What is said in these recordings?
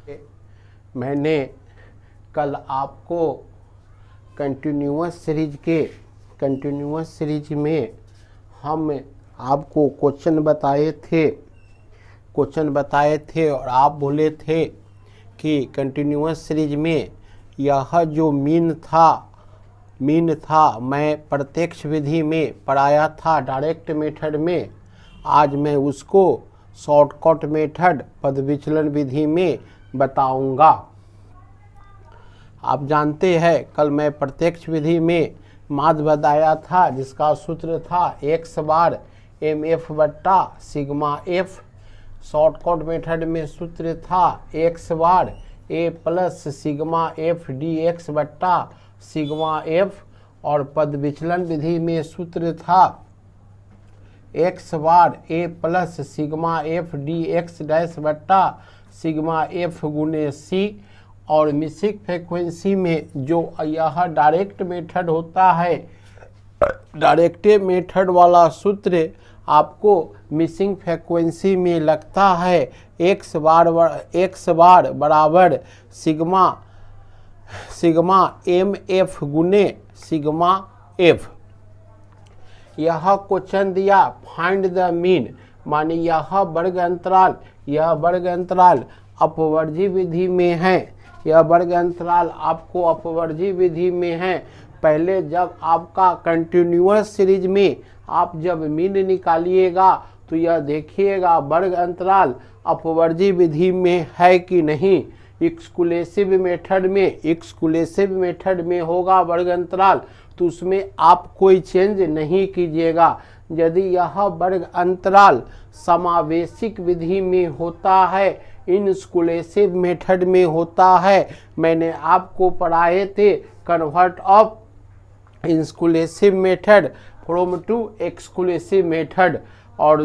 मैंने कल आपको कंटिन्यूअस सीरीज में हम आपको क्वेश्चन बताए थे और आप बोले थे कि कंटिन्यूअस सीरीज में यह जो मीन था मैं प्रत्यक्ष विधि में पढ़ाया था डायरेक्ट मेथड में। आज मैं उसको शॉर्टकट मेथड पद विचलन विधि में बताऊंगा। आप जानते हैं कल मैं प्रत्यक्ष विधि में माध्य बताया था जिसका सूत्र था x बार mf बट्टा सिग्मा f। शॉर्टकट मेथड में सूत्र था x bar a plus sigma f dx बट्टा सिग्मा f और पद विचलन विधि में सूत्र था x bar a plus sigma f dx dash बट्टा सिग्मा f गुने c। और मिसिंग फ्रीक्वेंसी में जो यह डायरेक्ट मेथड होता है, डायरेक्ट मेथड वाला सूत्र आपको मिसिंग फ्रीक्वेंसी में लगता है x बार बराबर सिग्मा mf गुने सिग्मा f। यह क्वेश्चन दिया फाइंड द मीन, माने यह वर्ग अंतराल अपवर्जी विधि में है। यह वर्ग अंतराल आपको अपवर्जी विधि में है। पहले जब आपका कंटिन्यूअस सीरीज में आप जब मीन निकालिएगा तो यह देखिएगा वर्ग अंतराल अपवर्जी विधि में है कि नहीं। एक्सक्लूसिव मेथड में होगा वर्ग अंतराल तो उसमें आप कोई चेंज नहीं कीजिएगा। यदि यह वर्ग अंतराल समावेशिक विधि में होता है, इनक्लूसिव मेथड में होता है, मैंने आपको पढ़ाए थे convert of inclusive method from to exclusive method. और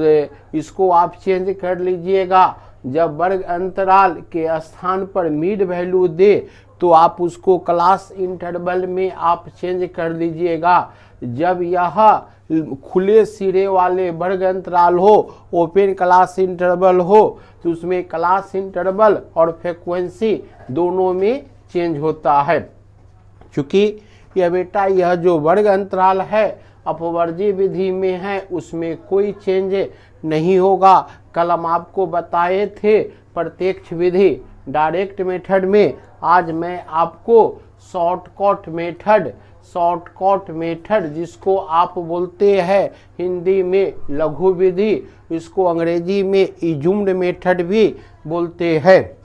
इसको आप चेंज कर लीजिएगा। जब वर्ग अंतराल के स्थान पर मिड वैल्यू दे तो आप उसको क्लास इंटरवल में आप चेंज कर लीजिएगा। जब यह खुले सिरे वाले वर्ग अंतराल हो, ओपन क्लास इंटरवल हो, तो उसमें क्लास इंटरवल और फ्रीक्वेंसी दोनों में चेंज होता है। क्योंकि यह जो वर्ग अंतराल है अपवर्जी विधि में है, उसमें कोई चेंज नहीं होगा। कल हम आपको बताए थे प्रत्यक्ष विधि डायरेक्ट मेथड में। आज मैं आपको शॉर्टकट मेथड जिसको आप बोलते हैं हिंदी में लघु विधि, इसको अंग्रेजी में इजुम्ड मेथड भी बोलते हैं।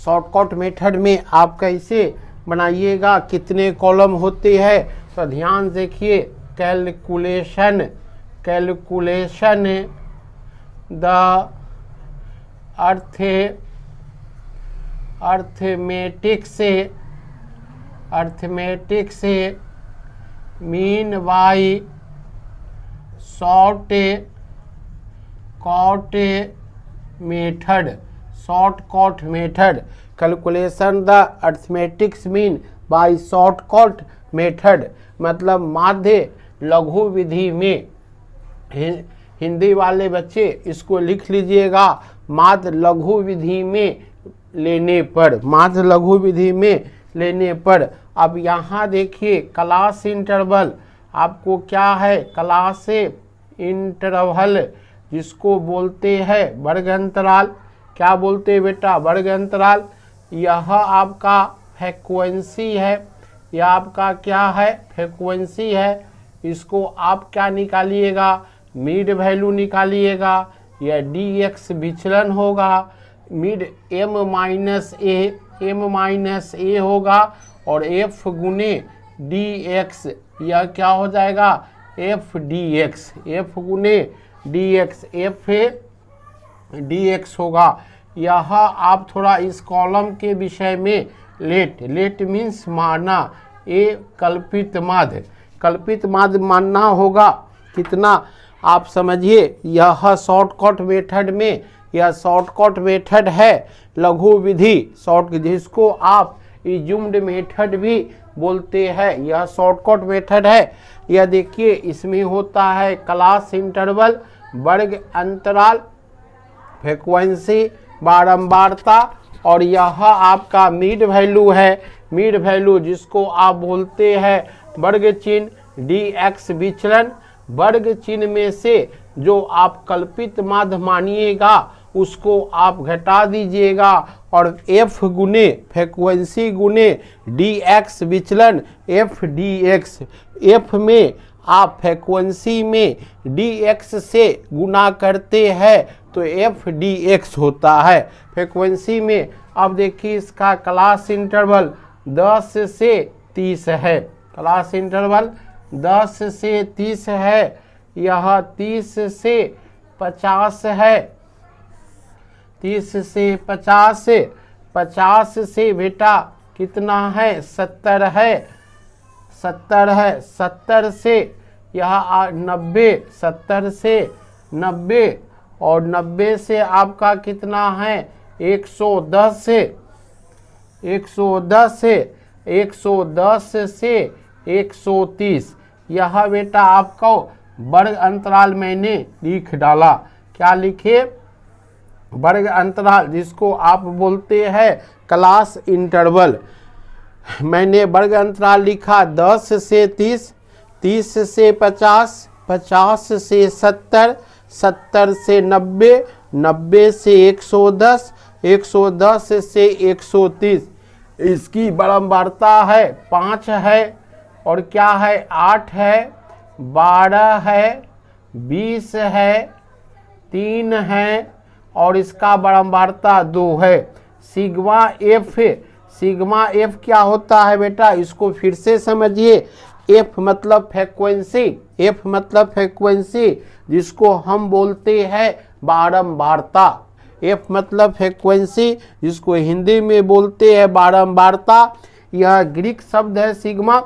शॉर्टकट मेथड में आप कैसे बनाइएगा, कितने कॉलम होते हैं तो ध्यान देखिए। कैलकुलेशन द अर्थमेटिक से mean by shortcut method. Calculation the arithmetics mean by shortcut method मतलब माध्य लघु विधि में। हिंदी वाले बच्चे इसको लिख लीजिएगा माध्य लघु विधि में लेने पर। अब यहाँ देखिए क्लास इंटरवल आपको क्या है, क्लास इंटरवल जिसको बोलते हैं वर्ग अंतराल। क्या बोलते हैं बेटा, वर्ग अंतराल। यह आपका फ्रीक्वेंसी है, यह आपका क्या है, फ्रीक्वेंसी है। इसको आप क्या निकालिएगा, मिड वैल्यू निकालिएगा। यह dx विचलन होगा, मिड m माइनस a होगा और f गुने dx, यह क्या हो जाएगा f गुने dx, f dx होगा। यह आप थोड़ा इस कॉलम के विषय में लेट मीन्स माना, ए कल्पित माध्य मानना होगा। कितना आप समझिए, यह शॉर्टकट मेथड है लघु विधि जिसको आप इजुम्ड मेथड भी बोलते हैं। यह शॉर्टकट मेथड है। यह देखिए इसमें होता है क्लास इंटरवल, वर्ग अंतराल, फ्रीक्वेंसी, बारंबारता और यह आपका मिड वैल्यू है, मिड वैल्यू जिसको आप बोलते हैं वर्ग चिन्ह dx विचलन। वर्ग चिन्ह में से जो आप कल्पित माध्य मानिएगा उसको आप घटा दीजिएगा और f गुने फ्रीक्वेंसी गुने dx विचलन f dx, f में आप फ्रीक्वेंसी में dx से गुना करते हैं तो f dx होता है फ्रीक्वेंसी में। अब देखिए इसका क्लास इंटरवल 10 से 30 है, क्लास इंटरवल 10 से 30 है, यह 30 से 50 है, 30 से 50, 50 से बेटा कितना है 70 है, 70 है, 70 से यह 90, 70 से 90 और 90 से आपका कितना है 110 से 110 से 110 से 130। यह बेटा आपको वर्ग अंतराल मैंने लिख डाला। क्या लिखे? वर्ग अंतराल जिसको आप बोलते हैं क्लास इंटरवल। मैंने वर्ग अंतराल लिखा 10 से 30, 30 से 50, 50 से 70, 70 से 90, 90 से 110, 110 से 130। इसकी बारंबारता है 5 है और क्या है 8 है, 12 है, 20 है, 3 है और इसका बारंबारता 2 है। सिग्मा एफ, सिग्मा एफ क्या होता है बेटा इसको फिर से समझिए। एफ मतलब फ्रीक्वेंसी, एफ मतलब फ्रीक्वेंसी जिसको हम बोलते हैं बारंबारता। एफ मतलब फ्रीक्वेंसी जिसको हिंदी में बोलते हैं बारंबारता। यह ग्रीक शब्द है सिग्मा,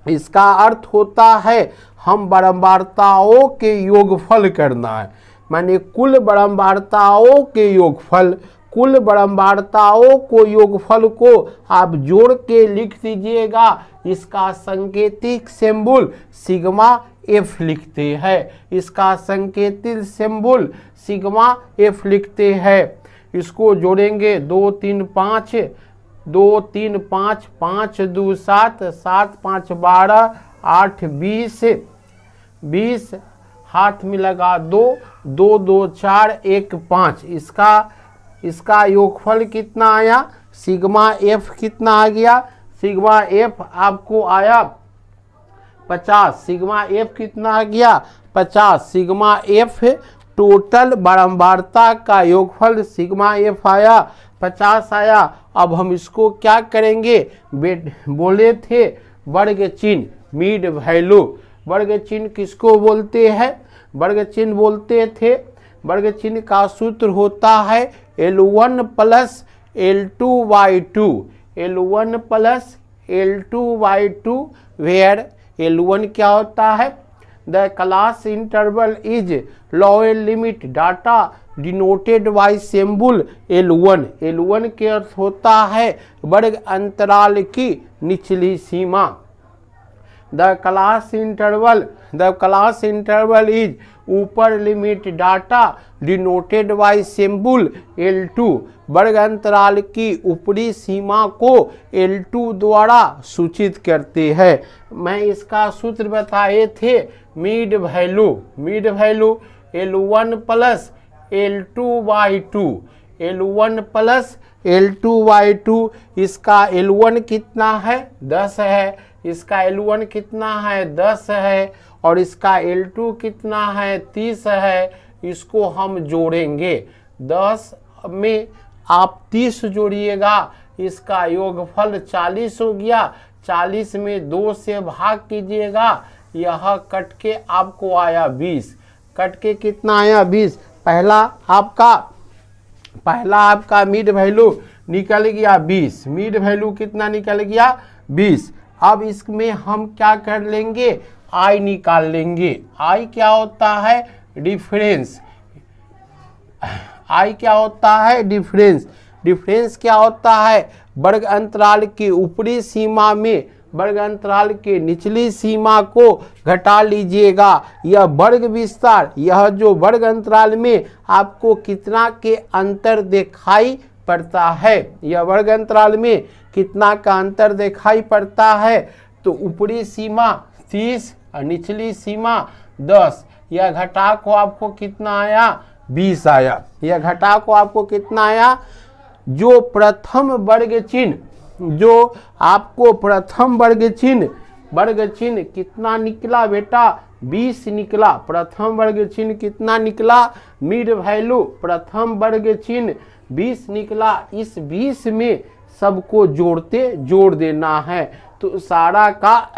इसका अर्थ होता है हम बारंबारताओं के योगफल करना है, माने कुल बारंबारताओं के योगफल, कुल बारंबारताओं को योगफल को आप जोड़ के लिख दीजिएगा। इसका सांकेतिक सिंबल सिग्मा एफ लिखते हैं, इसका सांकेतिक सिंबल सिग्मा एफ लिखते हैं। इसको जोड़ेंगे 2 3 5, 2 3 5, 5 2 7, 7 5 12, 8 20, 20 हाथ में लगा 2, 2 2 4 1 5। इसका योगफल कितना आया? सिग्मा एफ कितना आ गया? सिग्मा एफ आपको आया 50। सिग्मा एफ कितना आ गया? 50। सिग्मा एफ टोटल बारंबारता का योगफल सिग्मा एफ आया 50 आया। अब हम इसको क्या करेंगे? बोले थे वर्ग चिन्ह मिड वैल्यू। वर्ग चिन्ह किसको बोलते हैं? वर्ग चिन्ह बोलते थे, वर्ग चिन्ह का सूत्र होता है L1 plus L2/2, L1 plus L2/2 where L1 क्या होता है? The class interval is lower limit data denoted by symbol L1। L1 के अर्थ होता है वर्ग अंतराल की निचली सीमा। द क्लास इंटरवल इज ऊपर limit data denoted by symbol L2। वर्ग अंतराल की ऊपरी सीमा को L2 द्वारा सूचित करते हैं। मैं इसका सूत्र बताए थे mid value, mid value L1 plus L2/2, L1 plus L2/2। इसका L1 कितना है? 10 है। इसका L1 कितना है? 10 है और इसका L2 कितना है? 30 है। इसको हम जोड़ेंगे, 10 में आप 30 जोड़िएगा, इसका योगफल 40 हो गया। 40 में 2 से भाग कीजिएगा, यह कट के आपको आया 20। कट के कितना आया? 20। पहला आपका मिड वैल्यू निकल गया 20। मिड वैल्यू कितना निकल गया? 20। अब इसमें हम क्या कर लेंगे? आई निकाल लेंगे। आई क्या होता है? डिफरेंस। आई क्या होता है? डिफरेंस। डिफरेंस क्या होता है? वर्ग अंतराल की ऊपरी सीमा में वर्ग अंतराल के निचली सीमा को घटा लीजिएगा। यह वर्ग विस्तार, यह जो वर्ग अंतराल में आपको कितना के अंतर दिखाई पड़ता है। यह वर्ग अंतराल में कितना का अंतर दिखाई पड़ता है? तो ऊपरी सीमा 30 और निचली सीमा 10। यह घटा को आपको कितना आया? 20 आया। यह घटा को आपको कितना आया? जो प्रथम वर्ग चिन्ह, जो आपको प्रथम वर्ग चिन्ह कितना निकला बेटा? 20 निकला। प्रथम वर्ग चिन्ह कितना निकला? मिड वैल्यू प्रथम वर्ग चिन्ह 20 निकला। इस 20 में सबको जोड़ देना है। तो सारा का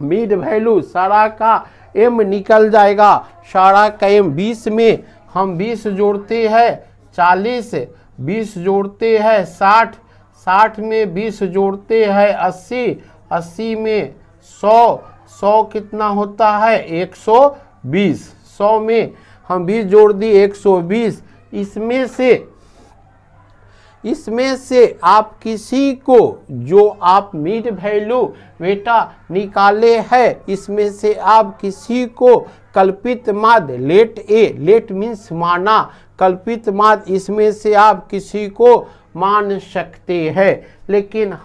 मिड वैल्यू, सारा का m निकल जाएगा। सारा का m 20 में हम 20 जोड़ते हैं 40, 20 जोड़ते हैं 60, 60 में 20 जोड़ते हैं 80, 80 में 100, 100 कितना होता है? 120, 100 में हम 20 जोड़ दिए 120। इसमें से आप किसी को, जो आप मिड वैल्यू बेटा निकाले हैं, इसमें से आप किसी को कल्पित माध्य लेट मीन्स माना, कल्पित माध्य इसमें से आप किसी को मान सकते हैं। लेकिन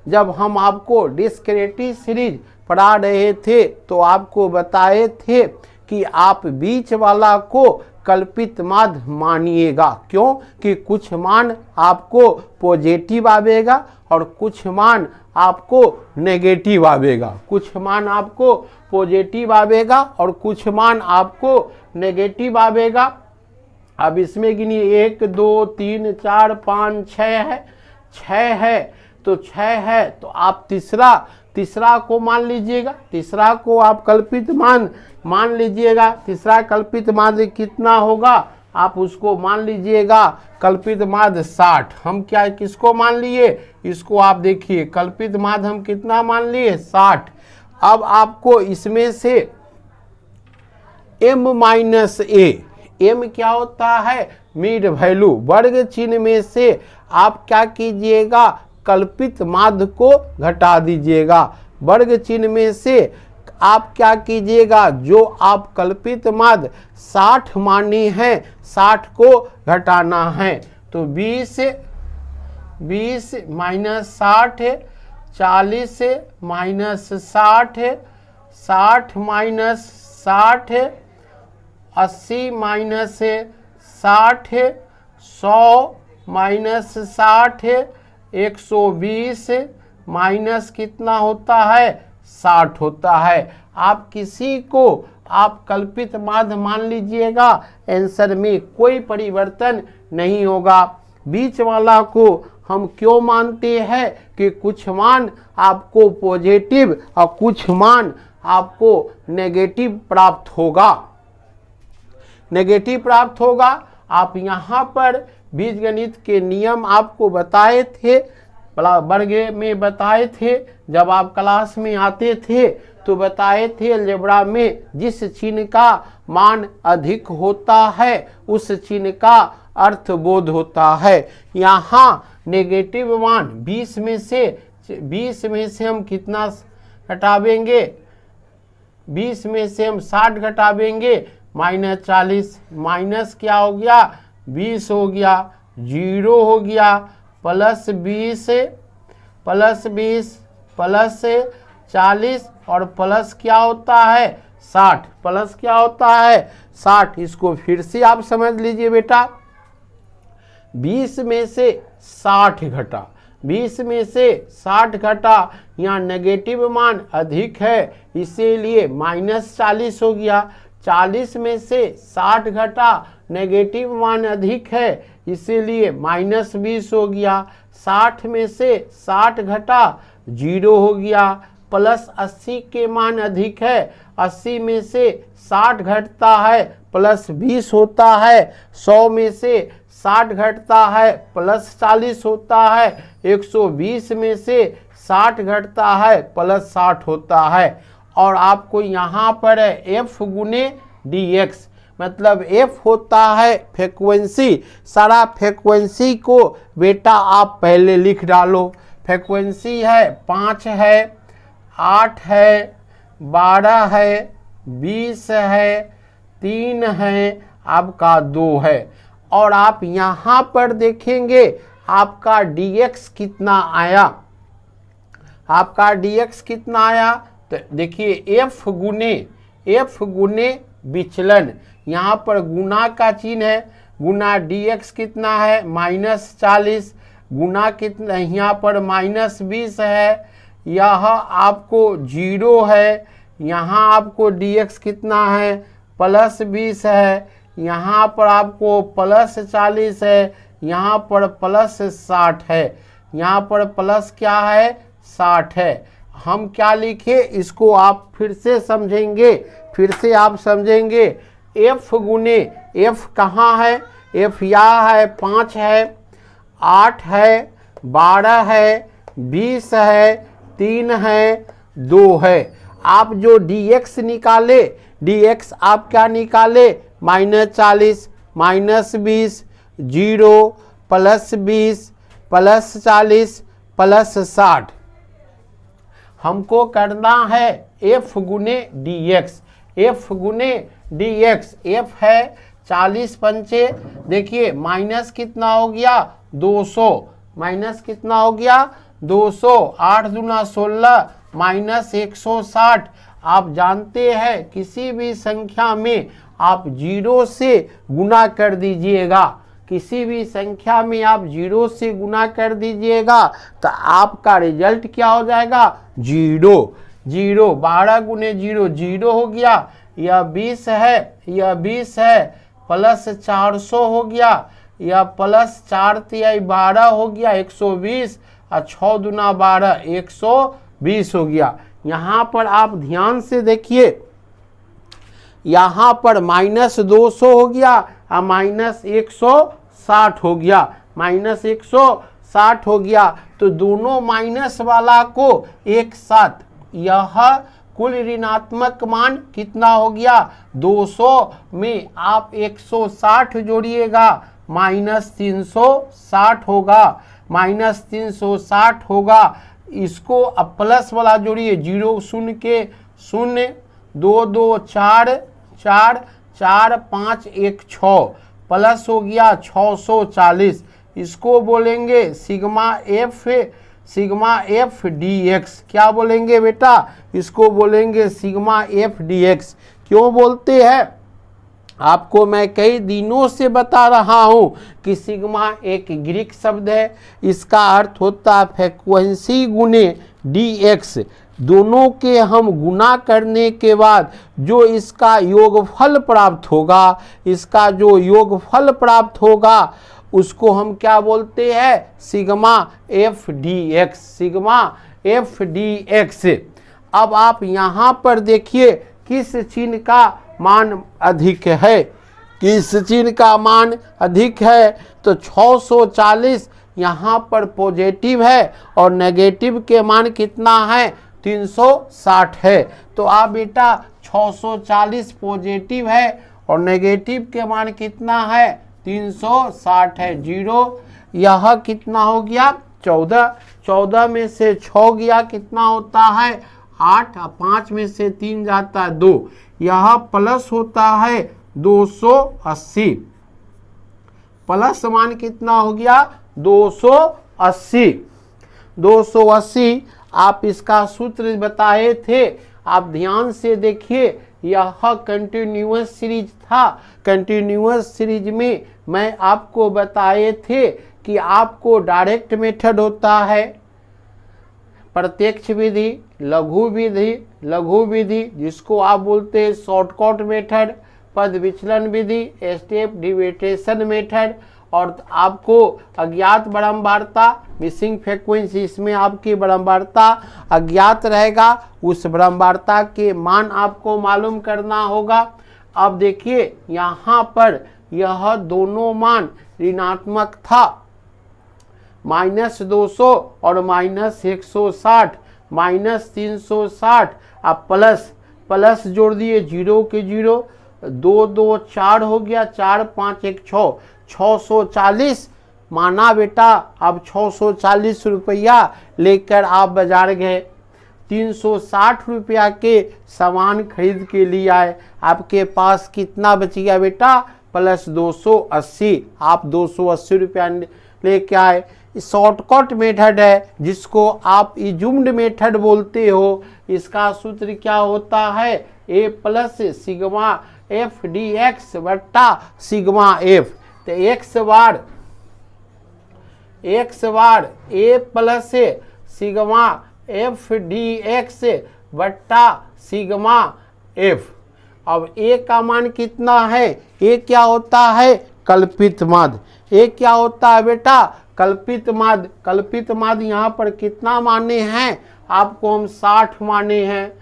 जब हम आपको डिस्क्रिमिनेंट सीरीज पढ़ा रहे थे तो आपको बताए थे कि आप बीच वाला को कल्पित माध्य मानिएगा। क्यों? कि कुछ मान आपको पॉजिटिव आवेगा और कुछ मान आपको नेगेटिव आवेगा। कुछ मान आपको पॉजिटिव आवेगा और कुछ मान आपको नेगेटिव आवेगा। अब इसमें गिनिए 1 2 3 4 5 6 है, 6 है तो 6 है तो आप तीसरा को मान लीजिएगा। तीसरा को आप कल्पित मान लीजिएगा। तीसरा कल्पित माध्य कितना होगा? आप उसको मान लीजिएगा कल्पित माध्य 60। हम क्या किसको मान लिए? इसको आप देखिए कल्पित माध्य हम कितना मान लिए? 60। अब आपको इसमें से m-a, m क्या होता है? Mid value. वर्ग चिन्ह में से आप क्या कीजिएगा? कल्पित माध्य को घटा दीजिएगा। वर्ग चिन्ह में से आप क्या कीजिएगा? जो आप कल्पित माध्य 60 मानी है, 60 को घटाना है। तो 20 माइनस 60 है, 40 माइनस 60 है, 60 माइनस 60 है, 80 माइनस 60 है, 100 माइनस 60 है, 120 माइनस कितना होता है? 60 होता है। आप किसी को आप कल्पित माध्य मान लीजिएगा, आंसर में कोई परिवर्तन नहीं होगा। बीच वाला को हम क्यों मानते हैं? कि कुछ मान आपको पॉजिटिव और कुछ मान आपको नेगेटिव प्राप्त होगा। आप यहाँ पर बीजगणित के नियम आपको बताए थे, वर्ग में बताए थे। जब आप क्लास में आते थे तो बताए थे अलजेब्रा में जिस चिन्ह का मान अधिक होता है उस चिन्ह का अर्थबोध होता है। यहाँ नेगेटिव मान 20 में से हम कितना घटावेंगे? 20 में से हम 60 घटावेंगे, माइनस 40, माइनस क्या हो गया? 20 हो गया, 0 हो गया, प्लस 20 प्लस 40 और प्लस क्या होता है? 60। प्लस क्या होता है? 60। इसको फिर से आप समझ लीजिए बेटा। 20 में से 60 घटा, 20 में से 60 घटा, यहाँ नेगेटिव मान अधिक है इसीलिए माइनस 40 हो गया। 40 में से 60 घटा, नेगेटिव मान अधिक है इसीलिए माइनस 20 हो गया। 60 में से 60 घटा, 0 हो गया। प्लस 80 के मान अधिक है, 80 में से 60 घटता है प्लस 20 होता है। 100 में से 60 घटता है प्लस 40 होता है। 120 में से 60 घटता है प्लस 60 होता है। और आपको यहाँ पर f गुने dx, मतलब f होता है फ्रीक्वेंसी। सारा फ्रीक्वेंसी को बेटा आप पहले लिख डालो। फ्रीक्वेंसी है 5 है, 8 है, 12 है, 20 है, 3 है, आपका 2 है। और आप यहाँ पर देखेंगे आपका dx कितना आया, आपका dx कितना आया। तो देखिए f गुने विचलन, यहाँ पर गुना का चिन्ह है, गुना dx कितना है -40, गुना कितना यहाँ पर -20 है, यह आपको 0 है, यहाँ आपको dx कितना है +20 है, यहाँ पर आपको +40 है, यहाँ पर +60 है, यहाँ पर प्लस क्या है 60 है। हम क्या लिखे इसको आप फिर से समझेंगे, फिर से आप समझेंगे। f गुने f कहाँ है, f यहाँ है 5 है, 8 है, 12 है, 20 है, 3 है, 2 है। आप जो dx निकाले, dx आप क्या निकाले -40 -20 0 +20 +40 +60। हमको करना है f गुने dx, f गुने dx, f है 40 पंचे, देखिए माइनस कितना हो गया 200, माइनस कितना हो गया 200, 8 दूना 16 -160। आप जानते हैं किसी भी संख्या में आप 0 से गुना कर दीजिएगा, किसी भी संख्या में आप 0 से गुना कर दीजिएगा तो आपका रिजल्ट क्या हो जाएगा 0। 12 गुने 0 0 हो गया, यह 20 है, यह 20 है, +400 हो गया, यह +4 तिहाई 12 हो गया 120, और 6 दूना 12 120 हो गया। यहाँ पर आप ध्यान से देखिए, यहाँ पर -200 हो गया और -160 हो गया, -160 हो गया। तो दोनों माइनस वाला को एक साथ, यह कुल ऋणात्मक मान कितना हो गया 200 में आप 160 जोड़िएगा -360 होगा, -360 होगा। इसको अब प्लस वाला जोड़िए, 0 0 के 0 2 2 4 4 4 5 1 6 प्लस हो गया 640। इसको बोलेंगे सिग्मा एफ dx। क्या बोलेंगे बेटा, इसको बोलेंगे सिग्मा एफ dx। क्यों बोलते हैं, आपको मैं कई दिनों से बता रहा हूं कि सिग्मा एक ग्रीक शब्द है, इसका अर्थ होता है फ्रीक्वेंसी गुने dx। दोनों के हम गुना करने के बाद जो इसका योगफल प्राप्त होगा, इसका जो योगफल प्राप्त होगा उसको हम क्या बोलते हैं sigma F dx, sigma F dx। अब आप यहाँ पर देखिए किस चिन्ह का मान अधिक है, किस चिन्ह का मान अधिक है। तो 640 यहाँ पर पॉजिटिव है और नेगेटिव के मान कितना है 360 है। तो आप बेटा 640 पॉजिटिव है और नेगेटिव के मान कितना है 360 है। 0 यह कितना हो गया 14, 14 में से 6 गया कितना होता है 8, 5 में से 3 जाता है 2, यह प्लस होता है 280, प्लस मान कितना हो गया 280। 280 आप इसका सूत्र बताए थे, आप ध्यान से देखिए। यह कंटिन्यूअस सीरीज था, कंटिन्यूअस सीरीज में मैं आपको बताए थे कि आपको डायरेक्ट मेथड होता है, प्रत्यक्ष विधि, लघु विधि जिसको आप बोलते हैं शॉर्टकट मेथड, पद विचलन विधि, स्टेप डिविएशन मेथड, और आपको अज्ञात बारंबारता मिसिंग फ्रीक्वेंसी, इसमें आपकी बारंबारता अज्ञात रहेगा, उस बारंबारता के मान आपको मालूम करना होगा। अब देखिए यहाँ पर यह दोनों मान ऋणात्मक था, -200 और -160, -360। आप प्लस जोड़ दिए 0 के 0, 2 2 4 हो गया, 4 5 1 6, 640 माना बेटा। अब 640 रुपया लेकर आप बाजार गए, 360 रुपया के सामान खरीद के लिए आए, आपके पास कितना बच गया बेटा प्लस 280, आप 280 रुपया लेके आए। शॉर्टकट मेथड है जिसको आप इज्यूम्ड मेथड बोलते हो। इसका सूत्र क्या होता है, A plus sigma f d x बट्टा सिग्मा एफ। तो x bar A plus sigma f d x बट्टा सिग्मा एफ। अब ए का मान कितना है, ए क्या होता है, कल्पित माध्य। ए क्या होता है बेटा, कल्पित माध्य। कल्पित माध्य यहाँ पर कितना माने हैं, आपको हम 60 माने हैं।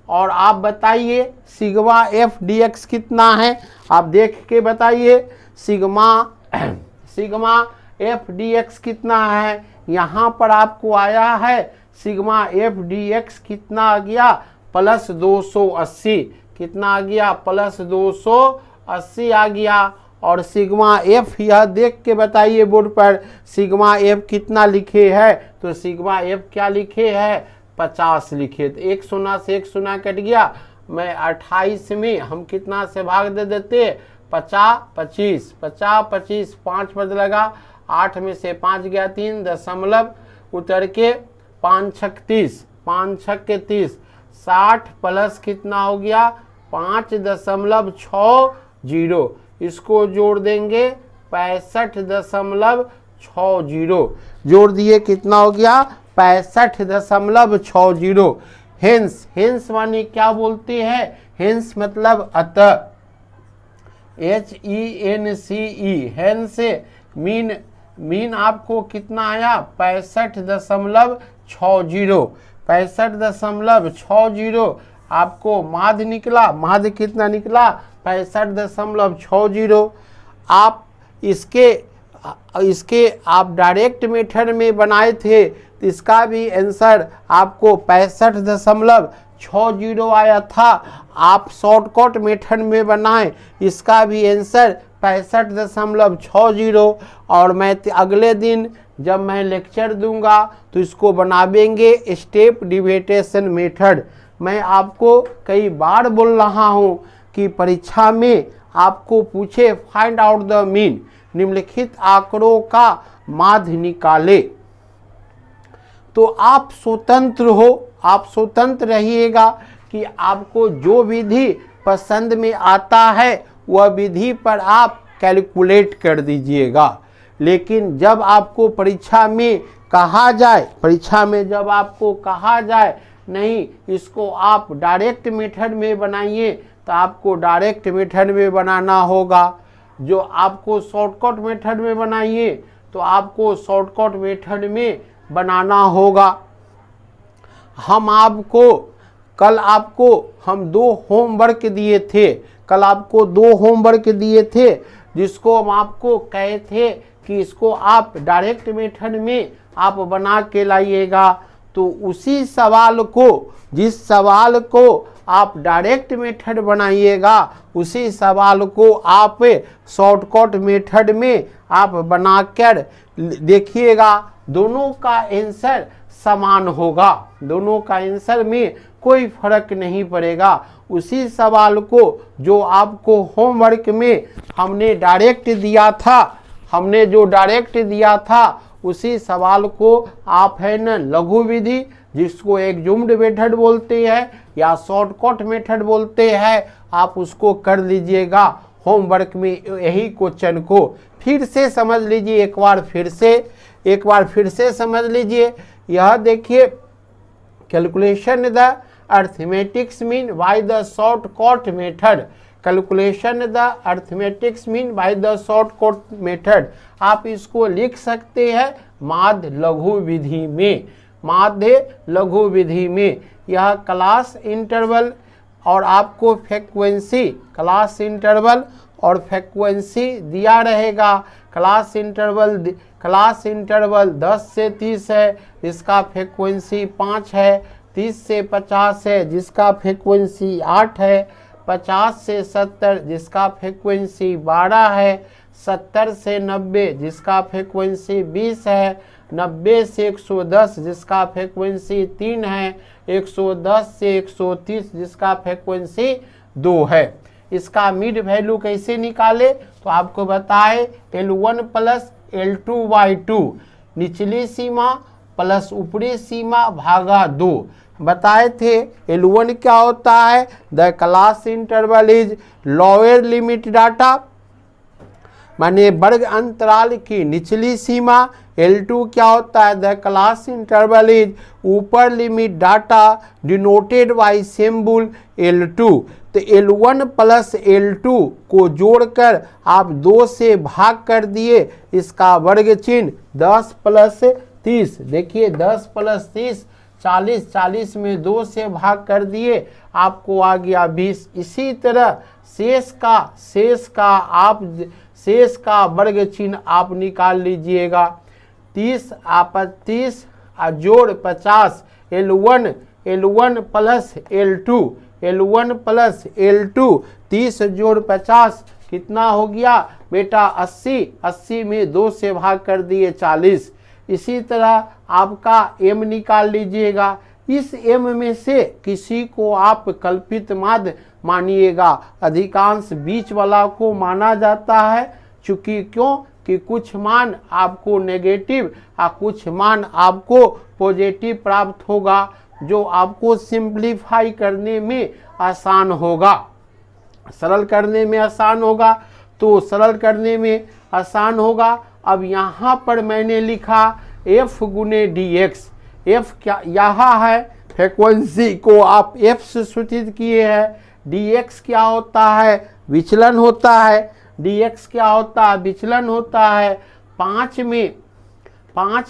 और आप बताइए सिग्मा एफ डी एक्स कितना है, आप देख के बताइए। सिग्मा एफ डी एक्स कितना है, यहाँ पर आपको आया है सिग्मा एफ डी एक्स कितना आ गया, प्लस 280। कितना आ गया, प्लस 280 आ गया। और सिग्मा एफ यह देख के बताइए बोर्ड पर, सिग्मा एफ कितना लिखे है, तो सिग्मा एफ क्या लिखे है, 50 लिखे। तो एक शून्य से एक शून्य कट गया। मैं 28 में हम कितना से भाग दे देते, 50 25 50 25 5 बदलेगा, 8 में से 5 गया 3 दशमलव उतर के 5 छक 30, 5 छक के 30, 60 प्लस कितना हो गया 5.60। इसको जोड़ देंगे 65.60। जोड़ दिए कितना हो गया 65.60। हेंस, हेंस माने क्या बोलते हैं, हेंस मतलब अतः, HENCE, हेंस। मीन आपको कितना आया 65.60, 65.60 आपको माध्य निकला। माध्य कितना निकला 65.60। आप इसके आप डायरेक्ट मेथड में बनाए थे तो इसका भी आंसर आपको 65.60 आया था। आप शॉर्टकट मेथड में बनाए, इसका भी आंसर 65.60। और मैं अगले दिन जब मैं लेक्चर दूंगा तो इसको बनावेंगे स्टेप डिविएशन मेथड। मैं आपको कई बार बोल रहा हूँ कि परीक्षा में आपको पूछे फाइंड आउट द मीन, निम्नलिखित आंकड़ों का माध्य निकाले, तो आप स्वतंत्र हो, आप स्वतंत्र रहिएगा कि आपको जो विधि पसंद में आता है वह विधि पर आप कैलकुलेट कर दीजिएगा। लेकिन जब आपको परीक्षा में कहा जाए, जब आपको कहा जाए नहीं इसको आप डायरेक्ट मेथड में बनाइए, तो आपको डायरेक्ट मेथड में बनाना होगा। जो आपको शॉर्टकट मेथड में बनाइए तो आपको शॉर्टकट मेथड में बनाना होगा। हम आपको कल हम 2 होमवर्क दिए थे, कल आपको 2 होमवर्क दिए थे जिसको हम आपको कहे थे कि इसको आप डायरेक्ट मेथड में आप बना के लाइएगा। तो उसी सवाल को, जिस सवाल को आप डायरेक्ट मेथड बनाइएगा, उसी सवाल को आप शॉर्टकट मेथड में आप बनाकर देखिएगा, दोनों का आंसर समान होगा, दोनों का आंसर में कोई फर्क नहीं पड़ेगा। उसी सवाल को जो आपको होमवर्क में हमने डायरेक्ट दिया था, उसी सवाल को आप है न लघु विधि, जिसको इज्यूम्ड मेथड बोलते हैं या शॉर्टकट मेथड बोलते हैं, आप उसको कर लीजिएगा होमवर्क में। यही क्वेश्चन को फिर से समझ लीजिए, एक बार फिर से समझ लीजिए। यह देखिए, calculation the arithmetics mean by the shortcut method, calculation the arithmetics mean by the shortcut method. आप इसको लिख सकते हैं माध्य लघु विधि में, माध्य लघु विधि में। यह क्लास इंटरवल और आपको फ्रीक्वेंसी, क्लास इंटरवल और फ्रीक्वेंसी दिया रहेगा। क्लास इंटरवल 10 से 30 है जिसका फ्रीक्वेंसी 5 है, 30 से 50 है जिसका फ्रीक्वेंसी 8 है, 50 से 70 जिसका फ्रीक्वेंसी 12 है, 70 से 90 जिसका फ्रीक्वेंसी 20 है, 90 से 110 जिसका फ्रीक्वेंसी 3 है, 110 से 130 जिसका फ्रीक्वेंसी 2 है। इसका मिड वैल्यू कैसे निकाले, तो आपको बताए L1 प्लस L2/2 निचली सीमा प्लस ऊपरी सीमा भागा 2। बताए थे L1 क्या होता है, the class interval is lower limit data, माने वर्ग अंतराल की निचली सीमा। L2 क्या होता है, द क्लास इंटरवल इज ऊपर limit data denoted by symbol L2। तो L1 प्लस L2 को जोड़कर आप 2 से भाग कर दिए, इसका वर्ग चिन्ह 10 प्लस 30। देखिए 10 प्लस 30 40, 40 में 2 से भाग कर दिए, आपको आ गया 20। इसी तरह शेष का वर्ग चिन्ह आप निकाल लीजिएगा। 30 जोड़ 50 L1 प्लस L2 30 जोड़ 50 कितना हो गया बेटा 80 में 2 से भाग कर दिए 40। इसी तरह आपका m निकाल लीजिएगा। इस m में से किसी को आप कल्पित माध्य मानिएगा, अधिकांश बीच वाला को माना जाता है। चूंकि क्यों कि कुछ मान आपको नेगेटिव और कुछ मान आपको पॉजिटिव प्राप्त होगा, जो आपको सिंप्लीफाई करने में आसान होगा, सरल करने में आसान होगा। तो सरल करने में आसान होगा। अब यहाँ पर मैंने लिखा f गुने dx। f क्या यहाँ है, फ्रीक्वेंसी को आप f से सूचित किए हैं। dx क्या होता है, विचलन होता है। dx क्या होता है, विचलन होता है। 5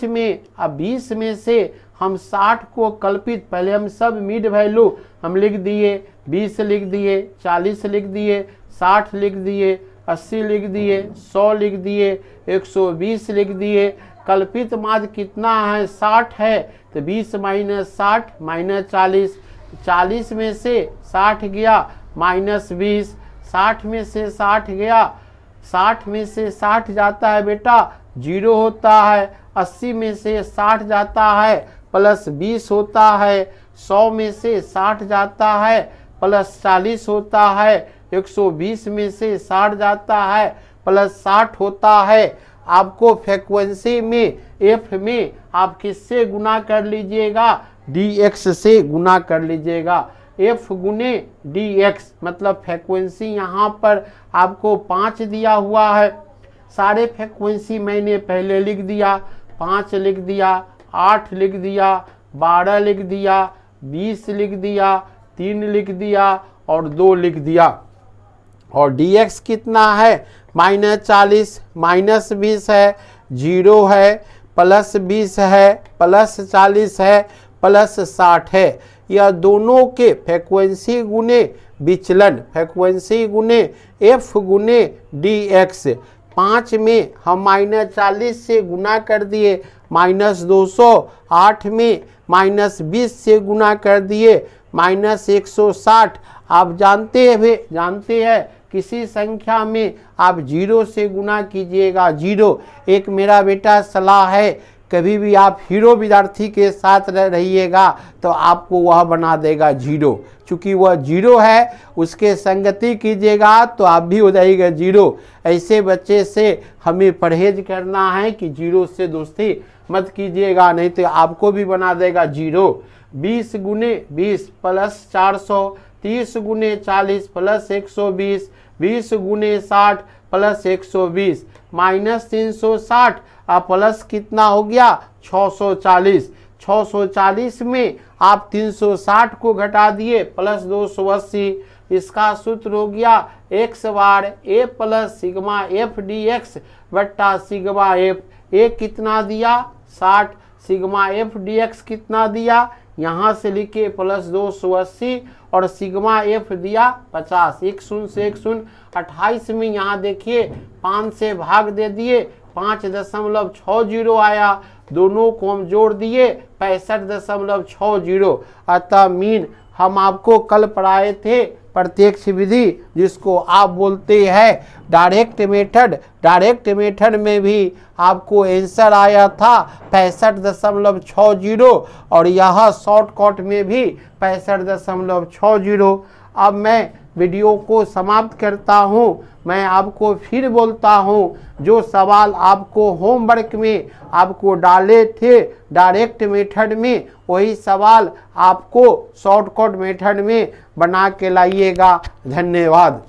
में अब 20 में से हम 60 को कल्पित, पहले हम सब मिड वैल्यू हम लिख दिए, 20 लिख दिए, 40 लिख दिए, 60 लिख दिए, 80 लिख दिए, 100 लिख दिए, 120 लिख दिए। कल्पित माध्य कितना है, 60 है, तो 20 माइनस 60 माइनस 40, 40 में से 60 गया माइनस 20, 60 में से 60 गया, 60 में से 60 जाता है बेटा 0 होता है, 80 में से 60 जाता है प्लस 20 होता है, 100 में से 60 जाता है प्लस 40 होता है, 120 में से 60 जाता है प्लस 60 होता है। आपको फ्रीक्वेंसी में f में आप किससे गुना कर लीजिएगा, dx से गुना कर लीजिएगा। f गुने dx मतलब फ्रीक्वेंसी यहाँ पर आपको 5 दिया हुआ है। सारे फ्रीक्वेंसी मैंने पहले लिख दिया, 5 लिख दिया, 8 लिख दिया, 12 लिख दिया, 20 लिख दिया, 3 लिख दिया और 2 लिख दिया। और dx कितना है, -40 माइनस 20 है, 0 है, प्लस 20 है, प्लस 40 है, प्लस 60 है। यह दोनों के फ्रीक्वेंसी गुने विचलन, फ्रीक्वेंसी गुने f गुने dx। 5 में हम -40 से गुना कर दिए, -200, 8 में -20 से गुना कर दिए, -160। आप जानते हैं किसी संख्या में आप 0 से गुना कीजिएगा, 0। एक मेरा बेटा सलाह है, कभी भी आप हीरो विद्यार्थी के साथ रहिएगा तो आपको वह बना देगा 0। चूंकि वह 0 है, उसके संगति कीजिएगा तो आप भी हो जाएगा 0। ऐसे बच्चे से हमें परहेज करना है कि 0 से दोस्ती मत कीजिएगा, नहीं तो आपको भी बना देगा 0। 20 गुने 20 प्लस 400, 30 गुने 40 प्लस 120, 20 गुने 60 प्लस 120, -360 प्लस कितना हो गया 640। 640 में आप 360 को घटा दिए प्लस 280। इसका सूत्र हो गया x bar a plus sigma f dx बट्टा सिग्मा f। a कितना दिया 60, सिग्मा f dx कितना दिया, यहाँ से लिखे प्लस 280 और सिग्मा f दिया 50। 1 शून्य से 1 शून्य, 28 में यहाँ देखिए 5 से भाग दे दिए, 5.60 आया, दोनों को हम जोड़ दिए 65.60। अतः मीन हम आपको कल पढ़ाए थे प्रत्यक्ष विधि, जिसको आप बोलते हैं डायरेक्ट मेथड। डायरेक्ट मेथड में भी आपको आंसर आया था 65.60 और यह शॉर्टकट में भी 65.60। अब मैं वीडियो को समाप्त करता हूं। मैं आपको फिर बोलता हूं, जो सवाल आपको होमवर्क में आपको डाले थे डायरेक्ट मेथड में, वही सवाल आपको शॉर्टकट मेथड में बना के लाइएगा। धन्यवाद।